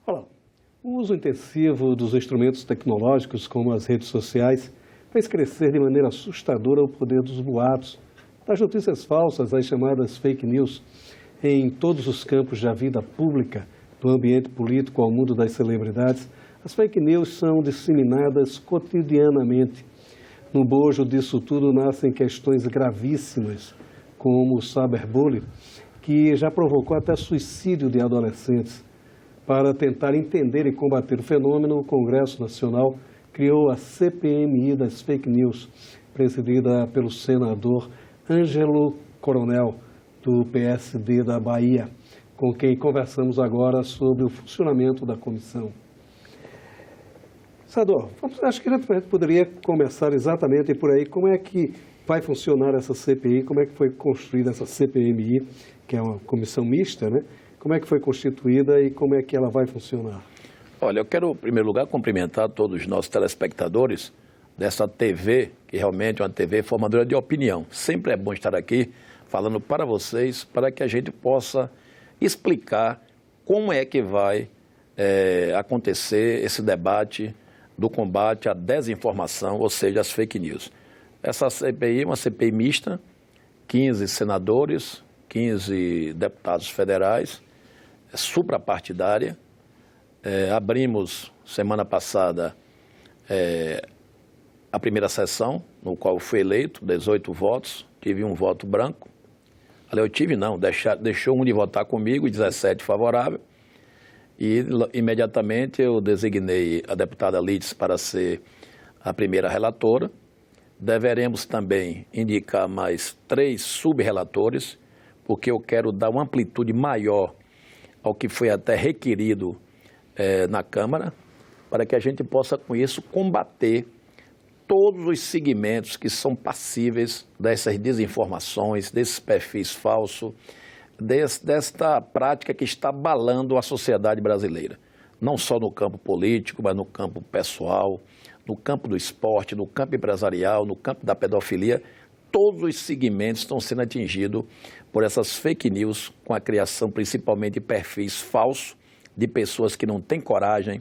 Olá. O uso intensivo dos instrumentos tecnológicos, como as redes sociais, fez crescer de maneira assustadora o poder dos boatos, das notícias falsas, as chamadas fake news, em todos os campos da vida pública, do ambiente político ao mundo das celebridades. As fake news são disseminadas cotidianamente. No bojo disso tudo nascem questões gravíssimas, como o cyberbullying, que já provocou até suicídio de adolescentes. Para tentar entender e combater o fenômeno, o Congresso Nacional criou a CPMI das Fake News, presidida pelo senador Ângelo Coronel, do PSD da Bahia, com quem conversamos agora sobre o funcionamento da comissão. Senador, acho que a gente poderia começar exatamente por aí. Como é que vai funcionar essa CPI? Como é que foi construída essa CPMI, que é uma comissão mista, né? Como é que foi constituída e como é que ela vai funcionar? Olha, eu quero, em primeiro lugar, cumprimentar todos os nossos telespectadores dessa TV, que realmente é uma TV formadora de opinião. Sempre é bom estar aqui falando para vocês, para que a gente possa explicar como é que vai acontecer esse debate do combate à desinformação, ou seja, as fake news. Essa CPI é uma CPI mista, 15 senadores, 15 deputados federais, suprapartidária. Abrimos, semana passada, a primeira sessão, no qual eu fui eleito, 18 votos, tive um voto branco. Eu tive não, deixou um de votar comigo, 17 favorável. E imediatamente eu designei a deputada Lides para ser a primeira relatora. Deveremos também indicar mais 3 sub-relatores, porque eu quero dar uma amplitude maior ao que foi até requerido na Câmara, para que a gente possa, com isso, combater todos os segmentos que são passíveis dessas desinformações, desses perfis falsos, desta prática que está abalando a sociedade brasileira. Não só no campo político, mas no campo pessoal, no campo do esporte, no campo empresarial, no campo da pedofilia. Todos os segmentos estão sendo atingidos por essas fake news, com a criação principalmente de perfis falsos, de pessoas que não têm coragem,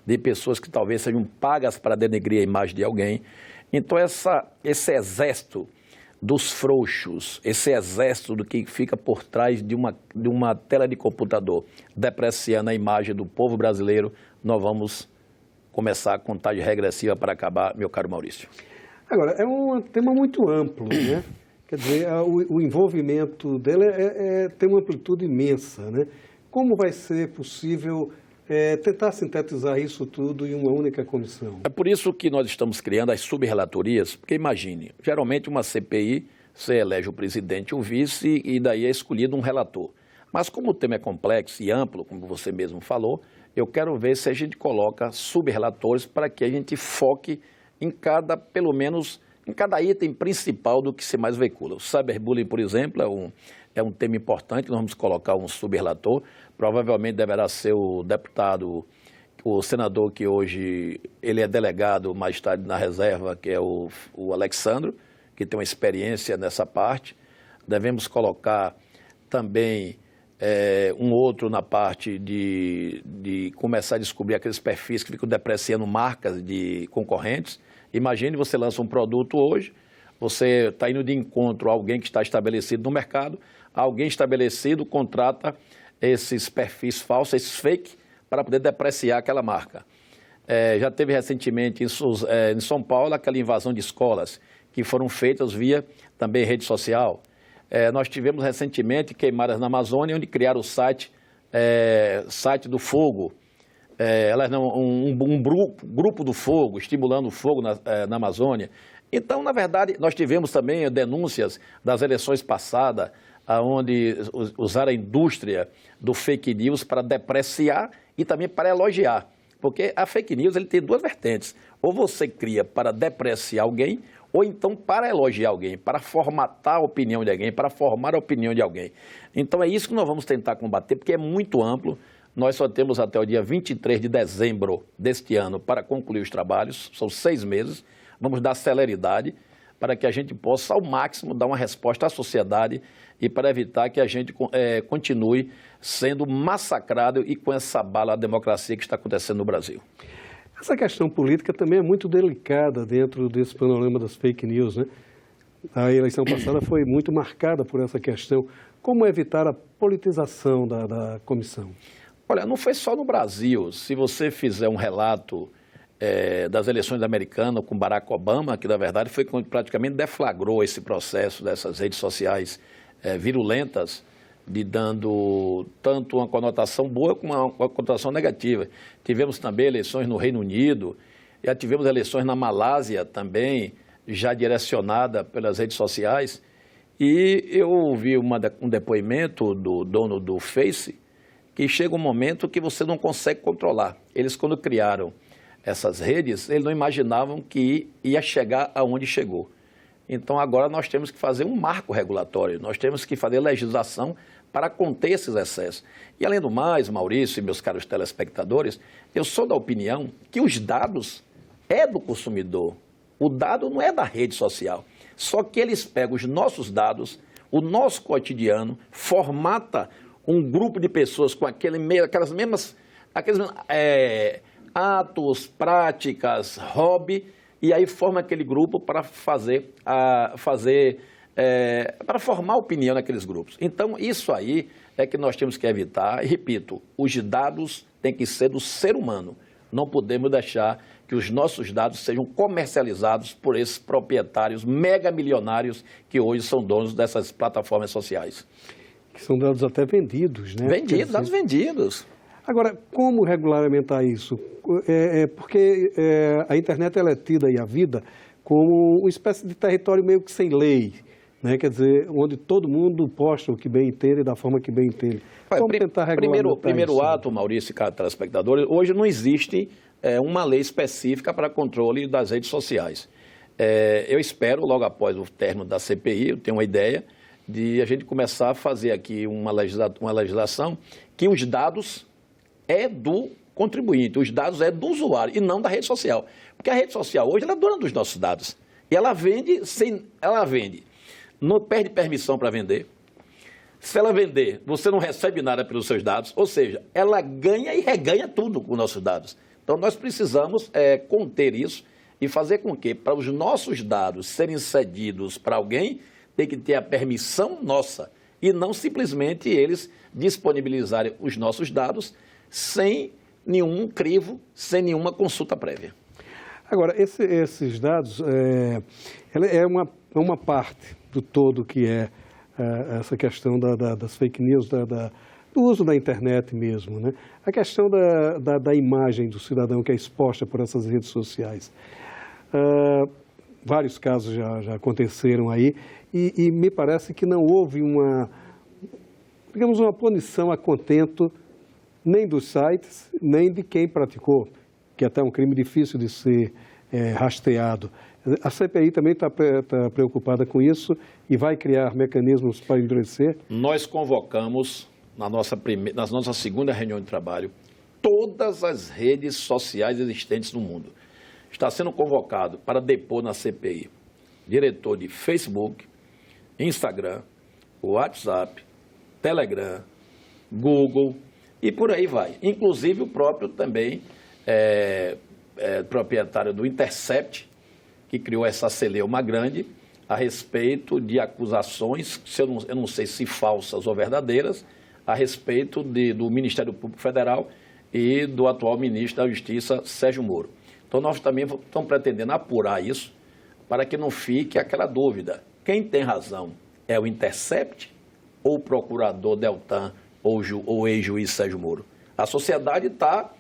de pessoas que talvez sejam pagas para denegrir a imagem de alguém. Então, esse exército dos frouxos, esse exército do que fica por trás de uma tela de computador, depreciando a imagem do povo brasileiro, nós vamos começar a contagem regressiva para acabar, meu caro Maurício. Agora, é um tema muito amplo, né? Quer dizer, o envolvimento dele tem uma amplitude imensa, né? Como vai ser possível tentar sintetizar isso tudo em uma única comissão? É por isso que nós estamos criando as sub-relatorias, porque imagine, geralmente uma CPI, você elege o presidente e o vice e daí é escolhido um relator. Mas como o tema é complexo e amplo, como você mesmo falou, eu quero ver se a gente coloca sub-relatores para que a gente foque em pelo menos, em cada item principal do que se mais veicula. O cyberbullying, por exemplo, é um tema importante, nós vamos colocar um sub-relator, provavelmente deverá ser o deputado, o senador que hoje ele é delegado, mais tarde na reserva, que é o Alexandro, que tem uma experiência nessa parte. Devemos colocar também um outro na parte de começar a descobrir aqueles perfis que ficam depreciando marcas de concorrentes. Imagine, você lança um produto hoje, você está indo de encontro a alguém que está estabelecido no mercado, alguém estabelecido contrata esses perfis falsos, esses fake, para poder depreciar aquela marca. Já teve recentemente em São Paulo aquela invasão de escolas que foram feitas via também rede social. Nós tivemos recentemente queimadas na Amazônia, onde criaram o site do fogo, um grupo do fogo, estimulando o fogo na Amazônia. Então, na verdade, nós tivemos também denúncias das eleições passadas, onde usaram a indústria do fake news para depreciar e também para elogiar. Porque a fake news ele tem 2 vertentes. Ou você cria para depreciar alguém, ou então para elogiar alguém, para formatar a opinião de alguém, para formar a opinião de alguém. Então é isso que nós vamos tentar combater, porque é muito amplo. Nós só temos até o dia 23 de dezembro deste ano para concluir os trabalhos, são 6 meses. vamos dar celeridade para que a gente possa, ao máximo, dar uma resposta à sociedade e para evitar que a gente continue sendo massacrado e com essa bala à democracia que está acontecendo no Brasil. Essa questão política também é muito delicada dentro desse panorama das fake news, né? A eleição passada foi muito marcada por essa questão. Como evitar a politização da comissão? Olha, não foi só no Brasil. Se você fizer um relato das eleições americanas com Barack Obama, que na verdade foi quando praticamente deflagrou esse processo dessas redes sociais virulentas, de dando tanto uma conotação boa como uma conotação negativa. Tivemos também eleições no Reino Unido, já tivemos eleições na Malásia também, já direcionada pelas redes sociais. E eu ouvi um depoimento do dono do Face, que chega um momento que você não consegue controlar. Eles, quando criaram essas redes, eles não imaginavam que ia chegar aonde chegou. Então, agora nós temos que fazer um marco regulatório, nós temos que fazer legislação para conter esses excessos. E, além do mais, Maurício e meus caros telespectadores, eu sou da opinião que os dados é do consumidor. O dado não é da rede social. Só que eles pegam os nossos dados, o nosso cotidiano, formata um grupo de pessoas com aqueles mesmos atos, práticas, hobby, e aí forma aquele grupo para para formar opinião naqueles grupos. Então, isso aí é que nós temos que evitar. E, repito, os dados têm que ser do ser humano. Não podemos deixar que os nossos dados sejam comercializados por esses proprietários megamilionários que hoje são donos dessas plataformas sociais. Que são dados até vendidos, né? Vendidos, dados vendidos. Agora, como regulamentar isso? Porque a internet ela é tida e a vida como uma espécie de território meio que sem lei, né? Quer dizer, onde todo mundo posta o que bem entende da forma que bem entende. Como tentar regulamentar primeiro isso? ato, Maurício e caros telespectadores, hoje não existe uma lei específica para controle das redes sociais. Eu espero, logo após o término da CPI, eu tenho uma ideia de a gente começar a fazer aqui uma legislação que os dados é do contribuinte, os dados é do usuário e não da rede social. Porque a rede social hoje ela é dona dos nossos dados. E ela vende, não perde permissão para vender. Se ela vender, você não recebe nada pelos seus dados, ou seja, ela ganha e reganha tudo com nossos dados. Então, nós precisamos conter isso e fazer com que, para os nossos dados serem cedidos para alguém, tem que ter a permissão nossa e não simplesmente eles disponibilizarem os nossos dados sem nenhum crivo, sem nenhuma consulta prévia. Agora, esses dados é uma parte do todo que essa questão das fake news, do uso da internet mesmo, né? A questão da imagem do cidadão que é exposta por essas redes sociais. Vários casos já aconteceram aí e me parece que não houve uma punição a contento nem dos sites, nem de quem praticou, que é até um crime difícil de ser rastreado. A CPI também está preocupada com isso e vai criar mecanismos para endurecer? Nós convocamos, na nossa segunda reunião de trabalho, todas as redes sociais existentes no mundo. Está sendo convocado para depor na CPI diretor de Facebook, Instagram, WhatsApp, Telegram, Google e por aí vai. Inclusive o próprio também proprietário do Intercept, que criou essa celeuma grande a respeito de acusações, eu não sei se falsas ou verdadeiras, a respeito do Ministério Público Federal e do atual ministro da Justiça, Sérgio Moro. Então, nós também estamos pretendendo apurar isso para que não fique aquela dúvida. Quem tem razão é o Intercept ou o procurador Deltan ou o ex-juiz Sérgio Moro? A sociedade está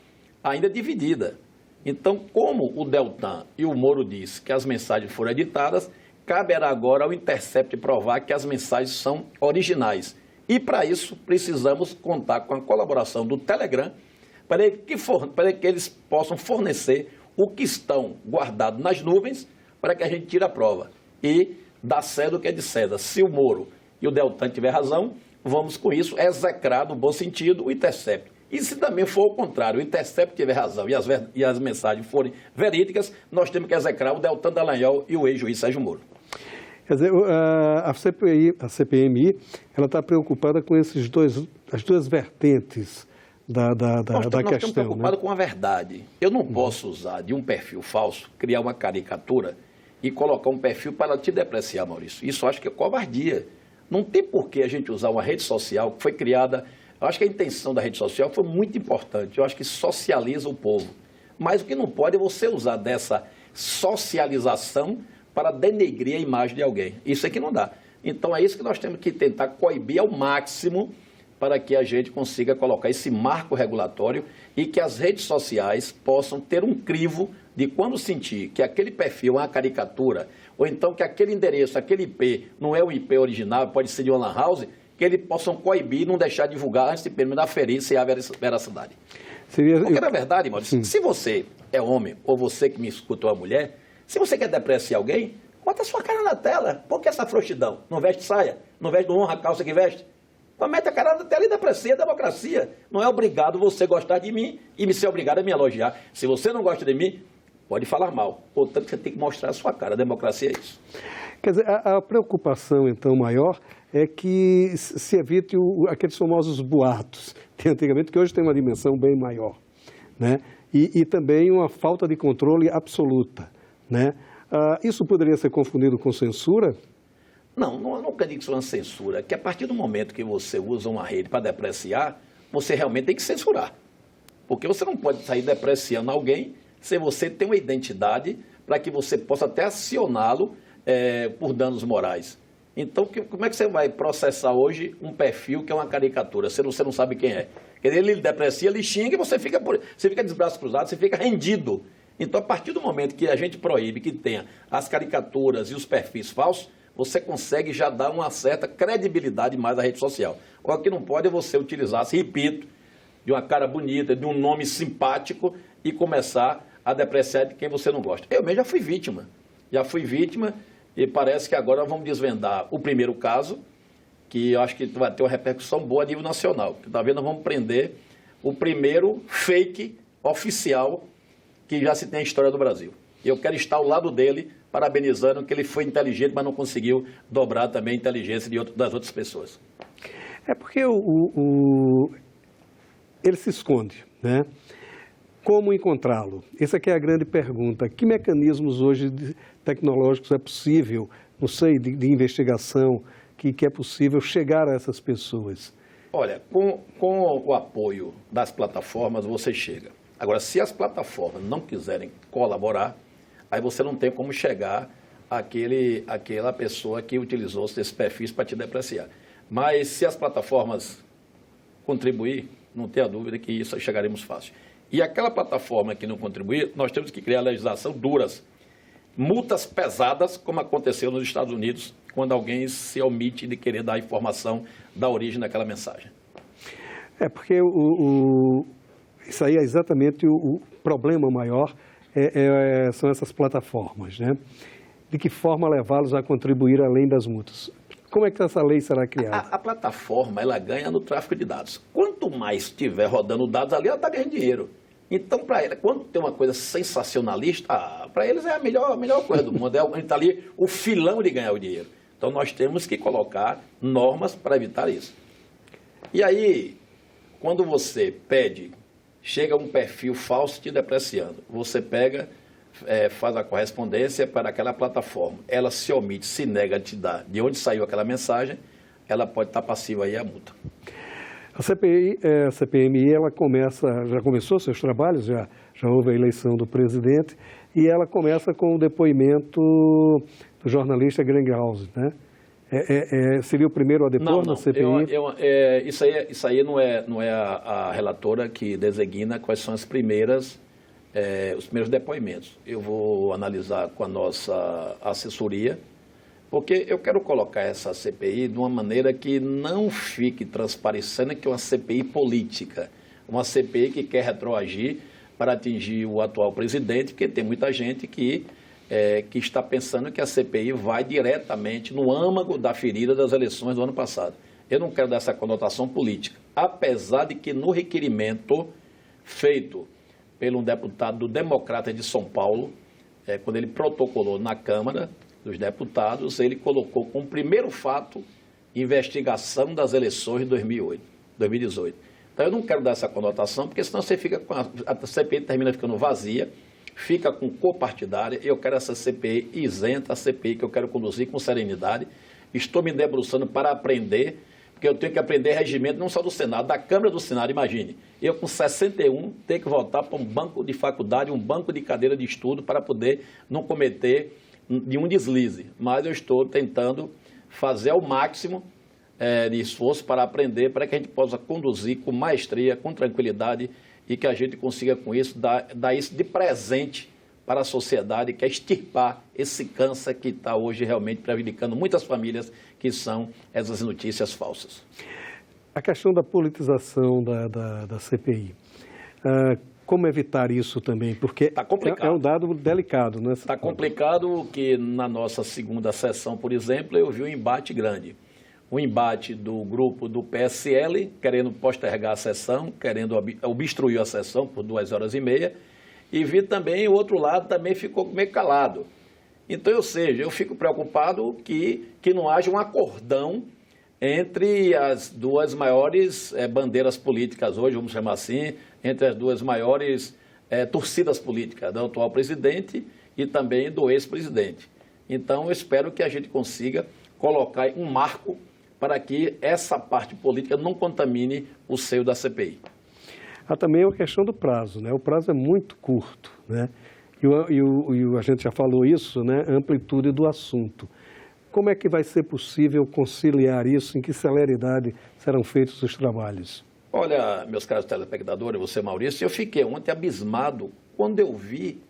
ainda dividida. Então, como o Deltan e o Moro dizem que as mensagens foram editadas, caberá agora ao Intercept provar que as mensagens são originais. E, para isso, precisamos contar com a colaboração do Telegram para que eles possam fornecer o que estão guardados nas nuvens para que a gente tire a prova. E dá César o que é de César. Se o Moro e o Deltan tiver razão, vamos com isso execrar, no bom sentido, o Intercept. E se também for o contrário, o Intercept tiver razão e as mensagens forem verídicas, nós temos que execrar o Deltan Dallagnol e o ex-juiz Sérgio Moro. Quer dizer, a CPMI, ela está preocupada com as duas vertentes da Nós questão. estamos preocupados com a verdade. Eu não posso usar de um perfil falso, criar uma caricatura e colocar um perfil para te depreciar, Maurício. Isso eu acho que é covardia. Não tem por que a gente usar uma rede social que foi criada. Eu acho que a intenção da rede social foi muito importante. Eu acho que socializa o povo. Mas o que não pode é você usar dessa socialização para denegrir a imagem de alguém. Isso é que não dá. Então é isso que nós temos que tentar coibir ao máximo para que a gente consiga colocar esse marco regulatório e que as redes sociais possam ter um crivo de quando sentir que aquele perfil é uma caricatura, ou então que aquele endereço, aquele IP, não é o IP original, pode ser de uma lan house, que eles possam coibir e não deixar divulgar antes de pelo menos aferir se há veracidade. Porque, na verdade, Maurício, se você é homem, ou você que me escutou a mulher, se você quer depreciar alguém, bota a sua cara na tela. Por que essa frouxidão? Não veste saia? Não veste, não honra a calça que veste? Mas mete a cara na tela e deprecia a democracia. Não é obrigado você gostar de mim e me ser obrigado a me elogiar. Se você não gosta de mim, pode falar mal. Portanto, você tem que mostrar a sua cara. A democracia é isso. Quer dizer, a preocupação, então, maior é que se evite aqueles famosos boatos de antigamente, que hoje tem uma dimensão bem maior, né? E também uma falta de controle absoluta, né? Isso poderia ser confundido com censura? Não, eu nunca digo que isso é uma censura, que a partir do momento que você usa uma rede para depreciar, você realmente tem que censurar. Porque você não pode sair depreciando alguém se você tem uma identidade para que você possa até acioná-lo por danos morais. Então, como é que você vai processar hoje um perfil que é uma caricatura, se você não sabe quem é? Quer dizer, ele deprecia, ele xinga e você fica de braços cruzados, você fica rendido. Então, a partir do momento que a gente proíbe que tenha as caricaturas e os perfis falsos, você consegue já dar uma certa credibilidade mais à rede social. O que não pode é você utilizar, repito, de uma cara bonita, de um nome simpático e começar a depreciar de quem você não gosta. Eu mesmo já fui vítima e parece que agora vamos desvendar o primeiro caso, que eu acho que vai ter uma repercussão boa a nível nacional. Talvez nós vamos prender o primeiro fake oficial que já se tem na história do Brasil. Eu quero estar ao lado dele, parabenizando que ele foi inteligente, mas não conseguiu dobrar também a inteligência das outras pessoas. É porque ele se esconde, né? Como encontrá-lo? Essa aqui é a grande pergunta. Que mecanismos hoje tecnológicos é possível, não sei, de investigação, que é possível chegar a essas pessoas? Olha, com o apoio das plataformas, você chega. Agora, se as plataformas não quiserem colaborar, aí você não tem como chegar àquela pessoa que utilizou esses perfis para te depreciar. Mas se as plataformas contribuir, não tenha dúvida que isso chegaremos fácil. E aquela plataforma que não contribuir, nós temos que criar legislação duras, multas pesadas, como aconteceu nos Estados Unidos, quando alguém se omite de querer dar a informação da origem daquela mensagem. É porque isso aí é exatamente o problema maior, são essas plataformas, né? De que forma levá-los a contribuir além das multas? Como é que essa lei será criada? A plataforma, ela ganha no tráfico de dados. Quanto mais estiver rodando dados ali, ela está ganhando dinheiro. Então, para ela, quando tem uma coisa sensacionalista, para eles é a melhor coisa do mundo. Está ali o filão de ganhar o dinheiro. Então, nós temos que colocar normas para evitar isso. E aí, quando você pede, chega um perfil falso te depreciando, você pega, faz a correspondência para aquela plataforma, ela se omite, se nega a te dar de onde saiu aquela mensagem, ela pode estar passiva aí à multa. A CPMI, ela já começou seus trabalhos, já houve a eleição do presidente, e ela começa com o depoimento do jornalista Greenhouse, né? Seria o primeiro a depor na CPI? Isso aí não é a relatora que designa quais são os primeiros depoimentos. Eu vou analisar com a nossa assessoria, porque eu quero colocar essa CPI de uma maneira que não fique transparecendo que é uma CPI política, uma CPI que quer retroagir para atingir o atual presidente, porque tem muita gente que está pensando que a CPI vai diretamente no âmago da ferida das eleições do ano passado. eu não quero dar essa conotação política, apesar de que no requerimento feito pelo deputado do Democrata de São Paulo, quando ele protocolou na Câmara dos Deputados, ele colocou como primeiro fato investigação das eleições de 2018. Então eu não quero dar essa conotação, porque senão você fica com a CPI termina ficando vazia, fica com cor partidária. Eu quero essa CPI isenta, a CPI que eu quero conduzir com serenidade. Estou me debruçando para aprender, porque eu tenho que aprender regimento não só do Senado, da Câmara do Senado, imagine. Eu com 61 tenho que voltar para um banco de faculdade, um banco de cadeira de estudo para poder não cometer nenhum deslize. Mas eu estou tentando fazer ao máximo de esforço para aprender, para que a gente possa conduzir com maestria, com tranquilidade e que a gente consiga com isso dar isso de presente para a sociedade, que é extirpar esse câncer que está hoje realmente prejudicando muitas famílias, que são essas notícias falsas. A questão da politização da CPI. Como evitar isso também? Porque tá complicado. É um dado delicado, né? Está complicado que na nossa segunda sessão, por exemplo, eu vi um embate grande. O embate do grupo do PSL, querendo postergar a sessão, querendo obstruir a sessão por 2h30, e vi também o outro lado também ficou meio calado. Então, ou seja, eu fico preocupado que não haja um acordão entre as duas maiores bandeiras políticas hoje, vamos chamar assim, entre as duas maiores torcidas políticas, do atual presidente e também do ex-presidente. Então, eu espero que a gente consiga colocar um marco para que essa parte política não contamine o seio da CPI. Há também a questão do prazo, né? O prazo é muito curto, né? E a gente já falou isso, né? A amplitude do assunto. Como é que vai ser possível conciliar isso? Em que celeridade serão feitos os trabalhos? Olha, meus caros telespectadores, você, Maurício, eu fiquei ontem abismado quando eu vi,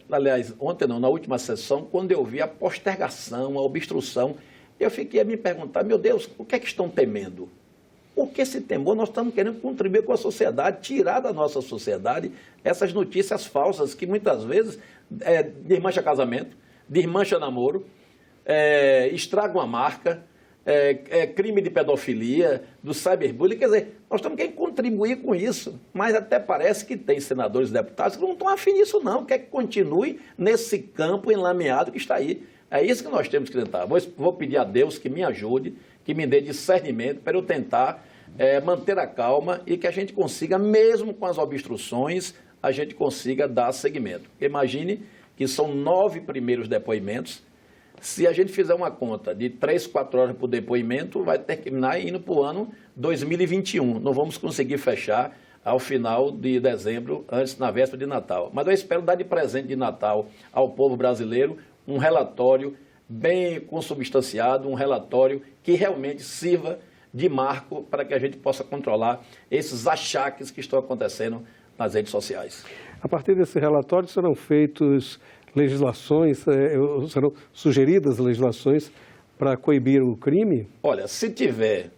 aliás, ontem não, na última sessão, quando eu vi a postergação, a obstrução, eu fiquei a me perguntar, meu Deus, o que é que estão temendo? Por que esse temor? Nós estamos querendo contribuir com a sociedade, tirar da nossa sociedade essas notícias falsas que muitas vezes desmancha casamento, desmancha namoro, estragam a marca, crime de pedofilia, do cyberbullying. Quer dizer, nós estamos querendo contribuir com isso, mas até parece que tem senadores e deputados que não estão afim disso não, quer que continue nesse campo enlameado que está aí. É isso que nós temos que tentar. Vou pedir a Deus que me ajude, que me dê discernimento para eu tentar manter a calma e que a gente consiga, mesmo com as obstruções, a gente consiga dar seguimento. Imagine que são 9 primeiros depoimentos. Se a gente fizer uma conta de 3, 4 horas por depoimento, vai terminar indo para o ano 2021. Não vamos conseguir fechar ao final de dezembro, antes, na véspera de Natal. Mas eu espero dar de presente de Natal ao povo brasileiro um relatório bem consubstanciado, um relatório que realmente sirva de marco para que a gente possa controlar esses achaques que estão acontecendo nas redes sociais. A partir desse relatório serão feitas legislações, serão sugeridas legislações para coibir o crime? Olha, se tiver,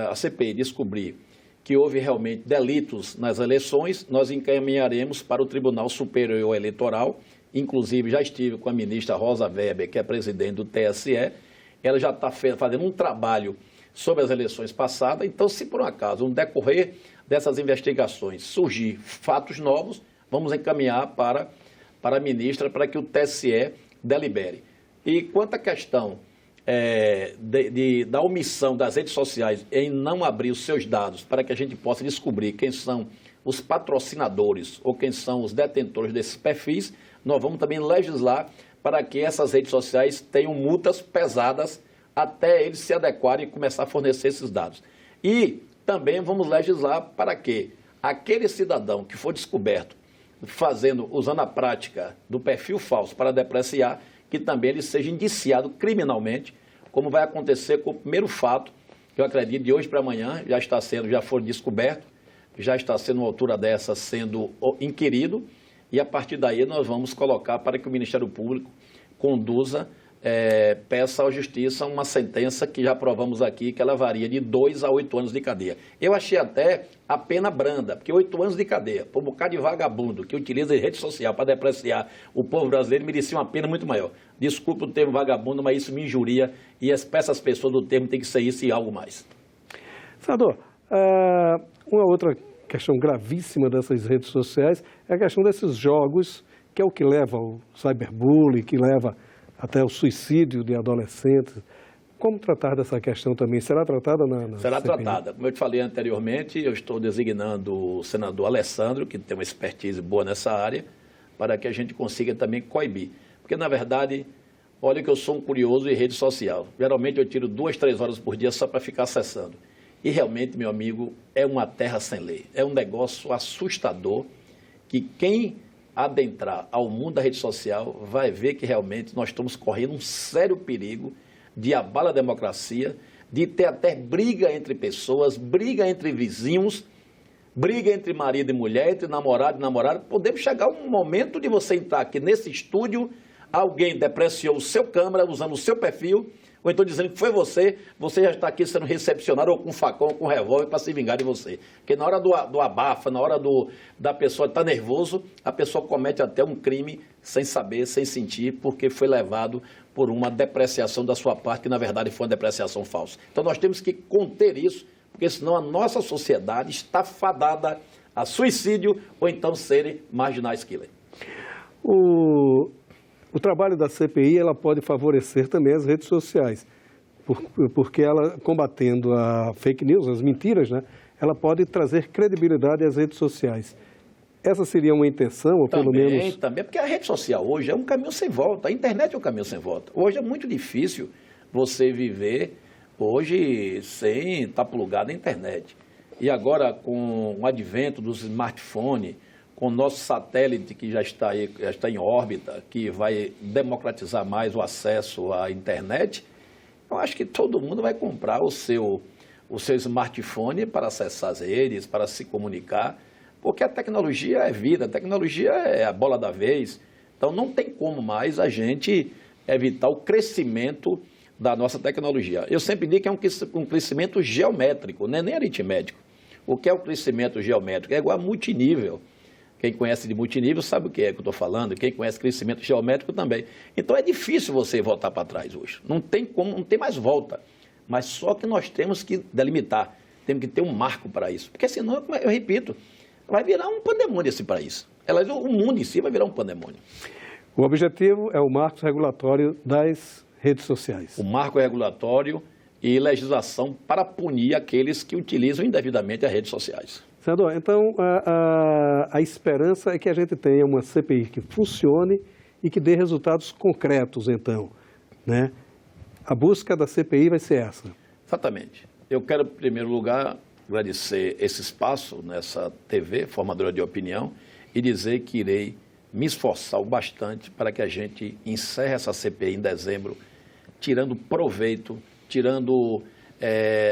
a CPI descobrir que houve realmente delitos nas eleições, nós encaminharemos para o Tribunal Superior Eleitoral. Inclusive, já estive com a ministra Rosa Weber, que é presidente do TSE, ela já está fazendo um trabalho sobre as eleições passadas. Então, se por um acaso, no decorrer dessas investigações, surgir fatos novos, vamos encaminhar para a ministra para que o TSE delibere. E quanto à questão da omissão das redes sociais em não abrir os seus dados para que a gente possa descobrir quem são os patrocinadores ou quem são os detentores desses perfis, nós vamos também legislar para que essas redes sociais tenham multas pesadas até eles se adequarem e começar a fornecer esses dados. E também vamos legislar para que aquele cidadão que for descoberto usando a prática do perfil falso para depreciar, que também ele seja indiciado criminalmente, como vai acontecer com o primeiro fato, que eu acredito de hoje para amanhã já foi descoberto, já está sendo uma altura dessa sendo inquirido, e a partir daí nós vamos colocar para que o Ministério Público conduza peça à Justiça uma sentença que já aprovamos aqui, que ela varia de 2 a 8 anos de cadeia. Eu achei até a pena branda, porque 8 anos de cadeia, por um bocado de vagabundo que utiliza a rede social para depreciar o povo brasileiro, merecia uma pena muito maior. Desculpa o termo vagabundo, mas isso me injuria e essas pessoas do termo tem que ser isso e algo mais. Senador, uma outra questão gravíssima dessas redes sociais é a questão desses jogos, que é o que leva ao cyberbullying, que leva até o suicídio de adolescentes. Como tratar dessa questão também? Será tratada na Será CPI? tratada. Como eu te falei anteriormente, eu estou designando o senador Alessandro, que tem uma expertise boa nessa área, para que a gente consiga também coibir. Porque, na verdade, olha que eu sou um curioso em rede social. Geralmente eu tiro 2, 3 horas por dia só para ficar acessando. E realmente, meu amigo, é uma terra sem lei. É um negócio assustador que quem adentrar ao mundo da rede social vai ver que realmente nós estamos correndo um sério perigo de abalar a democracia, de ter até briga entre pessoas, briga entre vizinhos, briga entre marido e mulher, entre namorado e namorada. Podemos chegar a um momento de você entrar aqui nesse estúdio, alguém depreciou o seu câmera usando o seu perfil, ou então dizendo que foi você já está aqui sendo recepcionado ou com facão ou com revólver para se vingar de você. Porque na hora do abafa, na hora da pessoa estar nervoso, a pessoa comete até um crime sem saber, sem sentir, porque foi levado por uma depreciação da sua parte, que na verdade foi uma depreciação falsa. Então nós temos que conter isso, porque senão a nossa sociedade está fadada a suicídio ou então serem marginais killer. O trabalho da CPI ela pode favorecer também as redes sociais, porque ela, combatendo a fake news, as mentiras, né, ela pode trazer credibilidade às redes sociais. Essa seria uma intenção, ou pelo menos... Também, porque a rede social hoje é um caminho sem volta, a internet é um caminho sem volta. Hoje é muito difícil você viver hoje sem estar plugado na internet. E agora, com o advento dos smartphones, com o nosso satélite que já está em órbita, que vai democratizar mais o acesso à internet, eu acho que todo mundo vai comprar o seu smartphone para acessar as redes, para se comunicar, porque a tecnologia é vida, a tecnologia é a bola da vez. Então não tem como mais a gente evitar o crescimento da nossa tecnologia. Eu sempre digo que é um crescimento geométrico, não é nem aritmético. O que é o crescimento geométrico? É igual a multinível. Quem conhece de multinível sabe o que é que eu estou falando, quem conhece crescimento geométrico também. Então é difícil você voltar para trás hoje, não tem como, não tem mais volta. Mas só que nós temos que delimitar, temos que ter um marco para isso, porque senão, eu repito, vai virar um pandemônio esse país. O mundo em si vai virar um pandemônio. O objetivo é o marco regulatório das redes sociais. O marco regulatório e legislação para punir aqueles que utilizam indevidamente as redes sociais. Senador, então a esperança é que a gente tenha uma CPI que funcione e que dê resultados concretos, então, né? A busca da CPI vai ser essa. Exatamente. Eu quero, em primeiro lugar, agradecer esse espaço nessa TV, Formadora de Opinião, e dizer que irei me esforçar o bastante para que a gente encerre essa CPI em dezembro, tirando proveito, tirando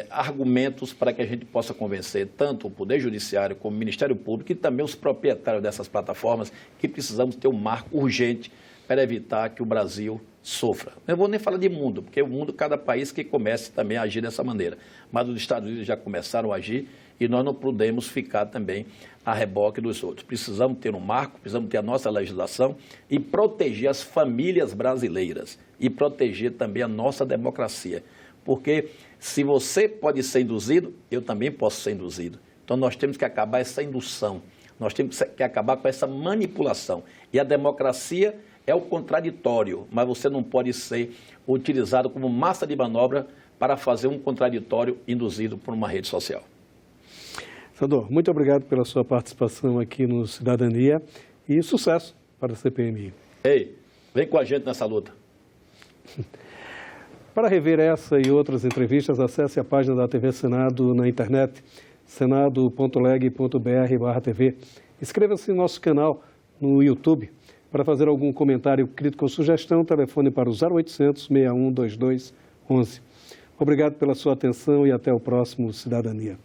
argumentos para que a gente possa convencer tanto o Poder Judiciário como o Ministério Público e também os proprietários dessas plataformas que precisamos ter um marco urgente para evitar que o Brasil sofra. Eu não vou nem falar de mundo, porque o mundo, cada país que comece também a agir dessa maneira. Mas os Estados Unidos já começaram a agir e nós não podemos ficar também a reboque dos outros. Precisamos ter um marco, precisamos ter a nossa legislação e proteger as famílias brasileiras e proteger também a nossa democracia. Porque se você pode ser induzido, eu também posso ser induzido. Então nós temos que acabar essa indução, nós temos que acabar com essa manipulação. E a democracia é o contraditório, mas você não pode ser utilizado como massa de manobra para fazer um contraditório induzido por uma rede social. Senador, muito obrigado pela sua participação aqui no Cidadania e sucesso para a CPMI. Ei, vem com a gente nessa luta. Para rever essa e outras entrevistas, acesse a página da TV Senado na internet, senado.leg.br/TV. Inscreva-se no nosso canal no YouTube. Para fazer algum comentário crítico ou sugestão, telefone para o 0800 61 22 11. Obrigado pela sua atenção e até o próximo Cidadania.